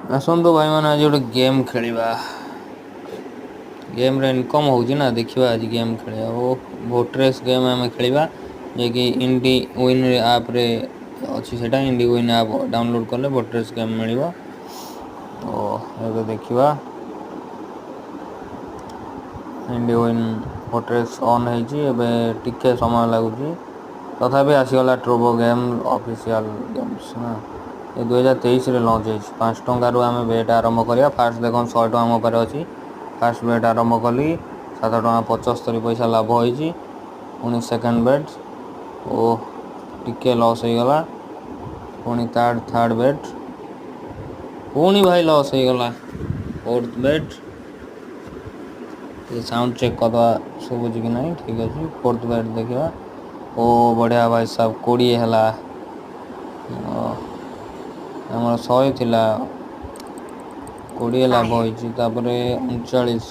ଆସନ୍ତୁ ଭାଇମାନେ ଆଜି ଗୋଟେ ଗେମ୍ ଖେଳିବା। ଗେମ୍ରେ ଇନକମ୍ ହେଉଛି ନା, ଦେଖିବା ଆଜି ଗେମ୍ ଖେଳିବା। ଓ ଭୋଟ୍ରେସ୍ ଗେମ୍ ଆମେ ଖେଳିବା, ଯିଏକି ଇଣ୍ଡି ୱିନ୍ ଆପ୍ରେ ଅଛି। ସେଇଟା ଇଣ୍ଡି ୱିନ୍ ଆପ୍ ଡାଉନଲୋଡ଼୍ କଲେ ଭୋଟ୍ରେସ୍ ଗେମ୍ ମିଳିବ। ତ ଏବେ ଦେଖିବା ଇଣ୍ଡି ୱିନ୍ ଭୋଟ୍ରେସ୍ ଅନ୍ ହେଇଛି। ଏବେ ଟିକେ ସମୟ ଲାଗୁଛି, ତଥାପି ଆସିଗଲା ଟ୍ରୋବୋ ଗେମ୍ ଅଫିସିଆଲ୍ ଗେମ୍ସ ନା। ଏ 2023ରେ ଲଞ୍ଚ ହେଇଛି। 5 ଟଙ୍କାରୁ ଆମେ ବେଟ୍ ଆରମ୍ଭ କରିବା। ଫାଷ୍ଟ ଦେଖନ୍ତୁ 100 ଟଙ୍କା ମୋ ପାଖରେ ଅଛି। ଫାଷ୍ଟ ବେଟ୍ ଆରମ୍ଭ କଲି, 7 ଟଙ୍କା 75 ପଇସା ଲାଭ ହେଇଛି। ପୁଣି ସେକେଣ୍ଡ ବେଟ୍, ଓ ଟିକେ ଲସ୍ ହେଇଗଲା। ପୁଣି ଥାର୍ଡ଼ ବେଟ୍, ପୁଣି ଭାଇ ଲସ୍ ହେଇଗଲା। ଫୋର୍ଥ ବେଟ୍, ଟିକେ ସାଉଣ୍ଡ ଚେକ୍ କରିଦେବା ଶୁଭୁଛି କି ନାହିଁ। ଠିକ୍ ଅଛି, ଫୋର୍ଥ ବେଟ୍ ଦେଖିବା। ଓ ବଢ଼ିଆ ଭାଇ ସାବ, 20 ହେଲା। ଆମର 100 ଥିଲା, 20 ଲାଭ ହେଇଛି। ତାପରେ 39।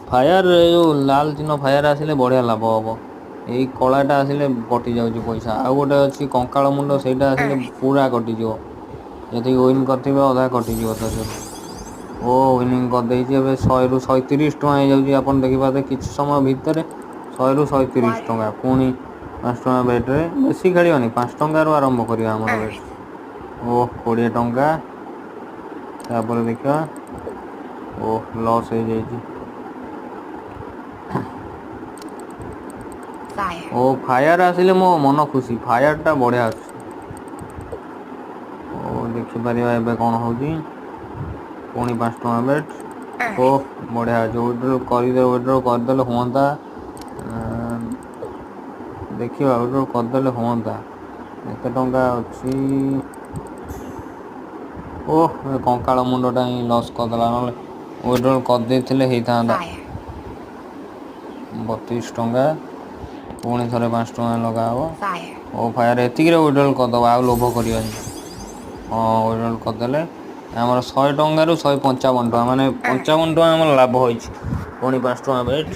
ଫାୟାର, ଯେଉଁ ଲାଲ ଚିହ୍ନ ଫାୟାର ଆସିଲେ ବଢ଼ିଆ ଲାଭ ହେବ। ଏଇ କଳାଟା ଆସିଲେ କଟି ଯାଉଛି ପଇସା। ଆଉ ଗୋଟେ ଅଛି କଙ୍କାଳ ମୁଣ୍ଡ, ସେଇଟା ଆସିଲେ ପୁରା କଟିଯିବ। ଯେତିକି ୱିନ୍ କରିଥିବେ ଅଧା କଟିଯିବ ତା ଦେହରୁ। ଓ ୱିନିଂ କରିଦେଇଛି। ଏବେ 100ରୁ 130 ଟଙ୍କା ହେଇଯାଉଛି। ଆପଣ ଦେଖିପାରୁଥିବେ କିଛି ସମୟ ଭିତରେ 100ରୁ 130 ଟଙ୍କା। ପୁଣି 5 ଟଙ୍କା ବେଟ୍ରେ, ବେଶୀ ଖେଳିବନି, 5 ଟଙ୍କାରୁ ଆରମ୍ଭ କରିବା ଆମର ବେଟ୍। ଓ 20 ଟଙ୍କା। ତାପରେ ଦେଖିବା, ଓ ଲସ୍ ହେଇଯାଇଛି। ଓ ଫାୟାର ଆସିଲେ ମୋ ମନ ଖୁସି, ଫାୟାରଟା ବଢ଼ିଆ ଅଛି। ଓ ଦେଖିପାରିବା ଏବେ କ'ଣ ହେଉଛି। ପୁଣି 5 ଟଙ୍କା ବେଟ୍। ଓ ବଢ଼ିଆ ଅଛି। ୱିଡ୍ର କରିଦେଲେ ହୁଅନ୍ତା। ଦେଖିବା ୱିଡ୍ର କରିଦେଲେ ହୁଅନ୍ତା। ଏତେ ଟଙ୍କା ଅଛି। ଓଃ, କଙ୍କାଳ ମୁଣ୍ଡଟା ହିଁ ଲସ୍ କରିଦେଲା। ନହେଲେ ୱିଡ୍ର କରିଦେଇଥିଲେ ହେଇଥାନ୍ତା। 32 ଟଙ୍କା। ପୁଣି ଥରେ 5 ଟଙ୍କା ଲଗାହେବ। ଓ ଫାୟାର ଏତିକିରେ ୱିଡ୍ର କରିଦେବା, ଆଉ ଲୋଭ କରିବାନି। ହଁ, ୱିଡ୍ର କରିଦେଲେ ଆମର 100 ଟଙ୍କାରୁ 155 ଟଙ୍କା, ମାନେ 55 ଟଙ୍କା ଆମର ଲାଭ ହେଇଛି। ପୁଣି 5 ଟଙ୍କା ବେଟ୍,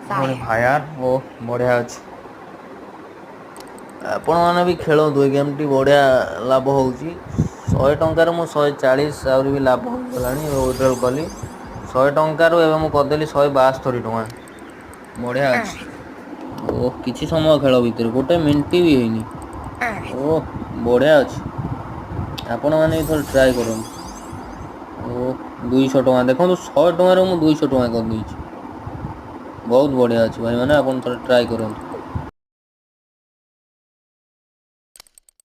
ପୁଣି ଫାୟାର। ଓ ବଢ଼ିଆ ଅଛି। ଆପଣମାନେ ବି ଖେଳନ୍ତୁ, ଏ ଗେମ୍ଟି ବଢ଼ିଆ ଲାଭ ହେଉଛି। 100 ଟଙ୍କାରୁ ମୁଁ 140 ଆହୁରି ବି ଲାଭ ହେଇଗଲାଣି। ୱିଡ୍ର କଲି 100 ଟଙ୍କାରୁ, ଏବେ ମୁଁ କରିଦେଲି 172 ଟଙ୍କା। ବଢ଼ିଆ ଅଛି। ଓ କିଛି ସମୟ ଖେଳ ଭିତରେ, ଗୋଟେ ମିନିଟ୍ ବି ହେଇନି। ଓ ବଢ଼ିଆ ଅଛି। ଆପଣମାନେ ବି ଥରେ ଟ୍ରାଏ କରନ୍ତୁ। ଓ 200 ଟଙ୍କା ଦେଖନ୍ତୁ, 100 ଟଙ୍କାରୁ ମୁଁ 200 ଟଙ୍କା କରିଦେଇଛି। ବହୁତ ବଢ଼ିଆ ଅଛି ଭାଇମାନେ, ଆପଣ ଥରେ ଟ୍ରାଏ କରନ୍ତୁ।